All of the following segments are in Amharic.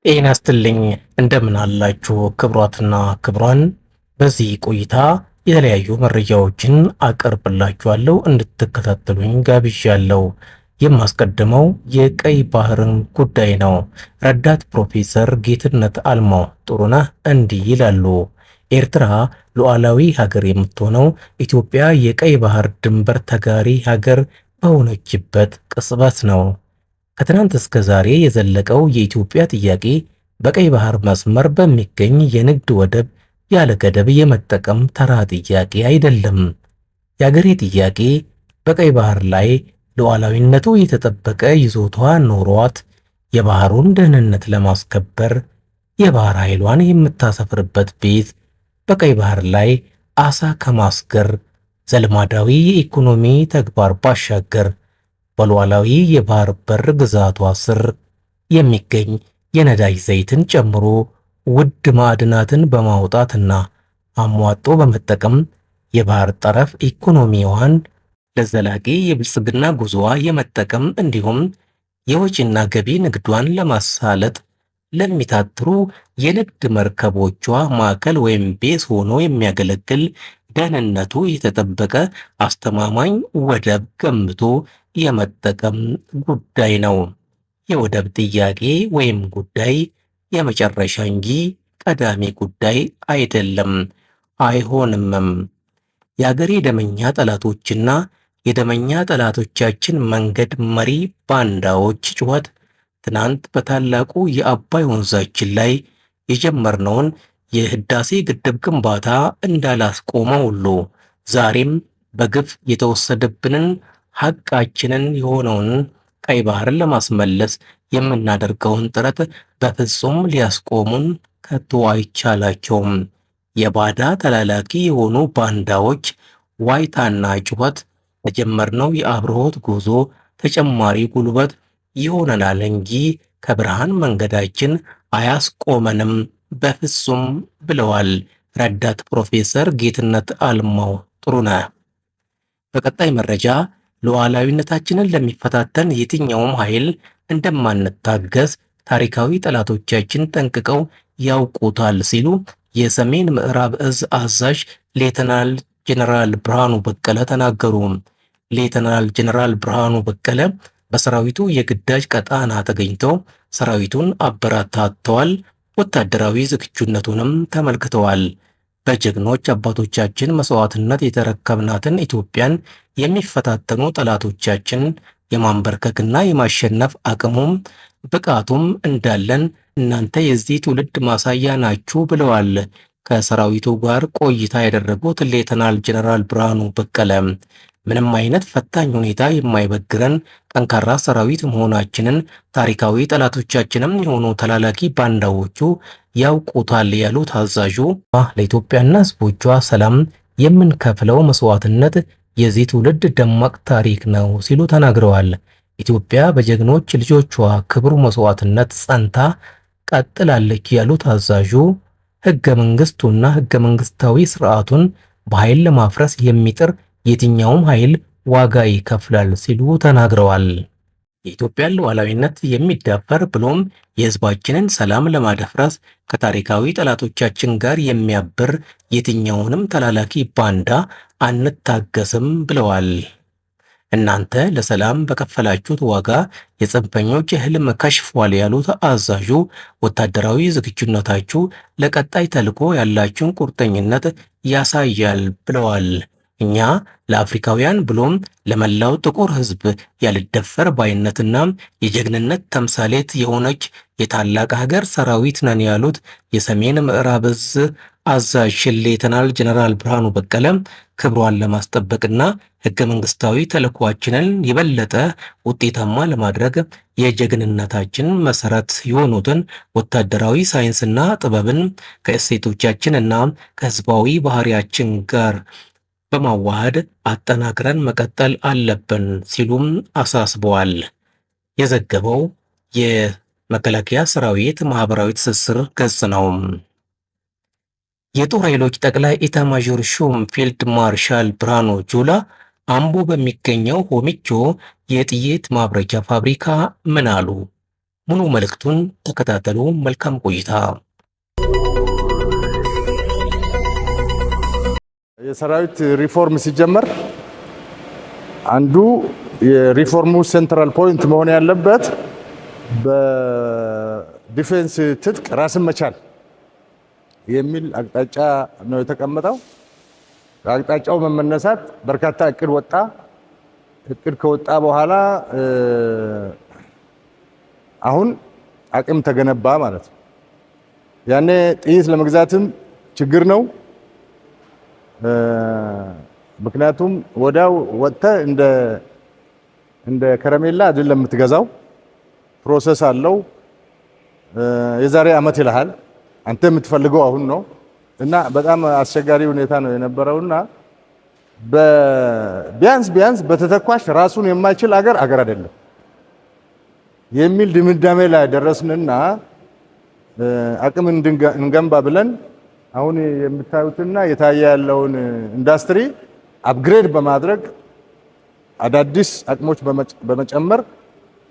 ጤና ይስጥልኝ እንደምን አላችሁ ክቡራትና ክቡራን። በዚህ ቆይታ የተለያዩ መረጃዎችን አቀርብላችኋለሁ እንድትከታተሉኝ ጋብዣለሁ። የማስቀድመው የቀይ ባህርን ጉዳይ ነው። ረዳት ፕሮፌሰር ጌትነት አልማው ጥሩነህ እንዲህ ይላሉ። ኤርትራ ሉዓላዊ ሀገር የምትሆነው ኢትዮጵያ የቀይ ባህር ድንበር ተጋሪ ሀገር በሆነችበት ቅጽበት ነው። ከትናንት እስከ ዛሬ የዘለቀው የኢትዮጵያ ጥያቄ በቀይ ባህር መስመር በሚገኝ የንግድ ወደብ ያለ ገደብ የመጠቀም ተራ ጥያቄ አይደለም። የአገሬ ጥያቄ በቀይ ባህር ላይ ሉዓላዊነቱ የተጠበቀ ይዞታ ኖሯት የባህሩን ደህንነት ለማስከበር የባህር ኃይሏን የምታሰፍርበት ቤት በቀይ ባህር ላይ አሳ ከማስገር ዘልማዳዊ የኢኮኖሚ ተግባር ባሻገር በሉዓላዊ የባህር በር ግዛቷ ስር የሚገኝ የነዳጅ ዘይትን ጨምሮ ውድ ማዕድናትን በማውጣትና አሟጦ በመጠቀም የባህር ጠረፍ ኢኮኖሚዋን ለዘላቂ የብልጽግና ጉዞዋ የመጠቀም እንዲሁም የወጪና ገቢ ንግዷን ለማሳለጥ ለሚታትሩ የንግድ መርከቦቿ ማዕከል ወይም ቤዝ ሆኖ የሚያገለግል ደህንነቱ የተጠበቀ አስተማማኝ ወደብ ገንብቶ የመጠቀም ጉዳይ ነው። የወደብ ጥያቄ ወይም ጉዳይ የመጨረሻ እንጂ ቀዳሚ ጉዳይ አይደለም፣ አይሆንምም። የአገሬ ደመኛ ጠላቶችና የደመኛ ጠላቶቻችን መንገድ መሪ ባንዳዎች ጩኸት ትናንት በታላቁ የአባይ ወንዛችን ላይ የጀመርነውን የህዳሴ ግድብ ግንባታ እንዳላስቆመ ሁሉ ዛሬም በግፍ የተወሰደብንን ሐቃችንን የሆነውን ቀይ ባህርን ለማስመለስ የምናደርገውን ጥረት በፍጹም ሊያስቆሙን ከቶ አይቻላቸውም። የባዳ ተላላኪ የሆኑ ባንዳዎች ዋይታና ጩኸት ለጀመርነው የአብርሆት ጉዞ ተጨማሪ ጉልበት ይሆነናል እንጂ ከብርሃን መንገዳችን አያስቆመንም በፍጹም ብለዋል ረዳት ፕሮፌሰር ጌትነት አልማው ጥሩነህ። በቀጣይ መረጃ ሉዓላዊነታችንን ለሚፈታተን የትኛውም ኃይል እንደማንታገስ ታሪካዊ ጠላቶቻችን ጠንቅቀው ያውቁታል ሲሉ የሰሜን ምዕራብ እዝ አዛዥ ሌተናል ጄኔራል ብርሃኑ በቀለ ተናገሩ። ሌተናል ጄኔራል ብርሃኑ በቀለ በሰራዊቱ የግዳጅ ቀጣና ተገኝተው ሰራዊቱን አበረታተዋል። ወታደራዊ ዝግጁነቱንም ተመልክተዋል። በጀግኖች አባቶቻችን መስዋዕትነት የተረከብናትን ኢትዮጵያን የሚፈታተኑ ጠላቶቻችን የማንበርከክና የማሸነፍ አቅሙም ብቃቱም እንዳለን እናንተ የዚህ ትውልድ ማሳያ ናችሁ ብለዋል። ከሰራዊቱ ጋር ቆይታ ያደረጉት ሌተናል ጄኔራል ብርሃኑ በቀለ ምንም አይነት ፈታኝ ሁኔታ የማይበግረን ጠንካራ ሰራዊት መሆናችንን ታሪካዊ ጠላቶቻችንም የሆኑ ተላላኪ ባንዳዎቹ ያውቁታል ያሉት አዛዡ ለኢትዮጵያና ሕዝቦቿ ሰላም የምንከፍለው መስዋዕትነት የዚህ ትውልድ ደማቅ ታሪክ ነው ሲሉ ተናግረዋል። ኢትዮጵያ በጀግኖች ልጆቿ ክብሩ መስዋዕትነት ጸንታ ቀጥላለች ያሉት አዛዡ ሕገ መንግስቱና ሕገ መንግስታዊ ስርዓቱን በኃይል ለማፍረስ የሚጥር የትኛውም ኃይል ዋጋ ይከፍላል ሲሉ ተናግረዋል። የኢትዮጵያን ሉዓላዊነት የሚዳፈር ብሎም የህዝባችንን ሰላም ለማደፍረስ ከታሪካዊ ጠላቶቻችን ጋር የሚያብር የትኛውንም ተላላኪ ባንዳ አንታገስም ብለዋል። እናንተ ለሰላም በከፈላችሁት ዋጋ የጽንፈኞች ህልም ከሽፏል ያሉት አዛዡ ወታደራዊ ዝግጁነታችሁ ለቀጣይ ተልዕኮ ያላችሁን ቁርጠኝነት ያሳያል ብለዋል። እኛ ለአፍሪካውያን ብሎም ለመላው ጥቁር ህዝብ ያልደፈር ባይነትና የጀግንነት ተምሳሌት የሆነች የታላቅ ሀገር ሰራዊት ነን ያሉት የሰሜን ምዕራብ እዝ አዛዥ ሌተናል ጄኔራል ብርሃኑ በቀለ ክብሯን ለማስጠበቅና ህገ መንግስታዊ ተልዕኳችንን የበለጠ ውጤታማ ለማድረግ የጀግንነታችን መሰረት የሆኑትን ወታደራዊ ሳይንስና ጥበብን ከእሴቶቻችንና ከህዝባዊ ባህሪያችን ጋር በማዋሃድ አጠናክረን መቀጠል አለብን ሲሉም አሳስበዋል። የዘገበው የመከላከያ ሰራዊት ማህበራዊ ትስስር ገጽ ነው። የጦር ኃይሎች ጠቅላይ ኢታማዦር ሹም ፊልድ ማርሻል ብርሃኑ ጁላ አምቦ በሚገኘው ሆሚቾ የጥይት ማምረቻ ፋብሪካ ምን አሉ? ሙሉ መልእክቱን ተከታተሉ። መልካም ቆይታ። የሰራዊት ሪፎርም ሲጀመር አንዱ የሪፎርሙ ሴንትራል ፖይንት መሆን ያለበት በዲፌንስ ትጥቅ ራስን መቻል የሚል አቅጣጫ ነው የተቀመጠው። አቅጣጫው በመነሳት በርካታ እቅድ ወጣ። እቅድ ከወጣ በኋላ አሁን አቅም ተገነባ ማለት ነው። ያኔ ጥይት ለመግዛትም ችግር ነው። ምክንያቱም ወዳው ወጥተህ እንደ ከረሜላ አይደለም የምትገዛው፣ ፕሮሰስ አለው። የዛሬ ዓመት ይልሃል አንተ የምትፈልገው አሁን ነው እና በጣም አስቸጋሪ ሁኔታ ነው የነበረውና ቢያንስ በተተኳሽ ራሱን የማይችል አገር አይደለም የሚል ድምዳሜ ላይ ደረስንና አቅም እንገንባ ብለን አሁን የምታዩትና የታየ ያለውን ኢንዱስትሪ አፕግሬድ በማድረግ አዳዲስ አቅሞች በመጨመር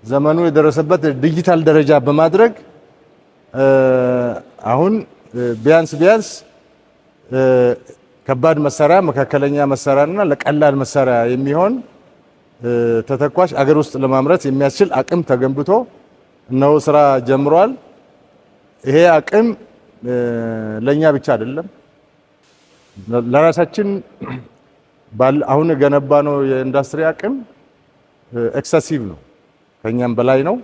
ዘመኑ የደረሰበት ዲጂታል ደረጃ በማድረግ አሁን ቢያንስ ከባድ መሳሪያ፣ መካከለኛ መሳሪያና ለቀላል መሳሪያ የሚሆን ተተኳሽ አገር ውስጥ ለማምረት የሚያስችል አቅም ተገንብቶ ነው ስራ ጀምሯል። ይሄ አቅም ለኛ ብቻ አይደለም፣ ለራሳችን አሁን ገነባ ነው። የኢንዱስትሪ አቅም ኤክሰሲቭ ነው፣ ከኛም በላይ ነው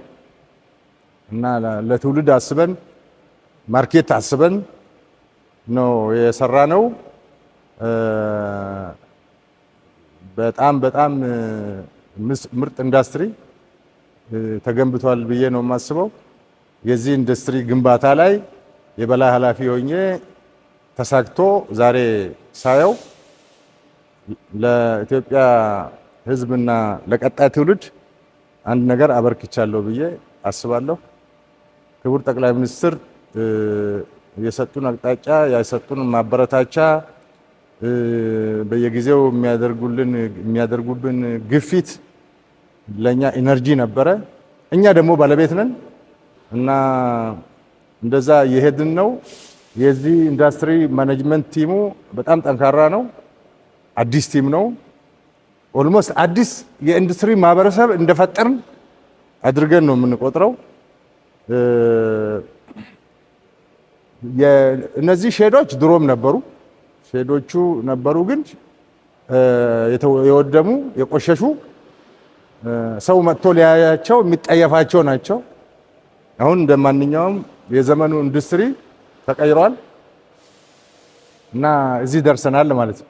እና ለትውልድ አስበን ማርኬት አስበን ነው የሰራ ነው። በጣም ምርጥ ኢንዱስትሪ ተገንብቷል ብዬ ነው የማስበው። የዚህ ኢንዱስትሪ ግንባታ ላይ የበላይ ኃላፊ ሆኜ ተሳክቶ ዛሬ ሳየው ለኢትዮጵያ ሕዝብና ለቀጣይ ትውልድ አንድ ነገር አበርክቻለሁ ብዬ አስባለሁ። ክቡር ጠቅላይ ሚኒስትር የሰጡን አቅጣጫ፣ የሰጡን ማበረታቻ፣ በየጊዜው የሚያደርጉብን ግፊት ለኛ ኢነርጂ ነበረ። እኛ ደግሞ ባለቤት ነን እና እንደዛ እየሄድን ነው። የዚህ ኢንዱስትሪ ማኔጅመንት ቲሙ በጣም ጠንካራ ነው። አዲስ ቲም ነው። ኦልሞስት አዲስ የኢንዱስትሪ ማህበረሰብ እንደፈጠርን አድርገን ነው የምንቆጥረው። እነዚህ ሼዶች ድሮም ነበሩ፣ ሼዶቹ ነበሩ፣ ግን የወደሙ የቆሸሹ ሰው መጥቶ ሊያያቸው የሚጠየፋቸው ናቸው። አሁን እንደማንኛውም የዘመኑ ኢንዱስትሪ ተቀይሯል እና እዚህ ደርሰናል ማለት ነው።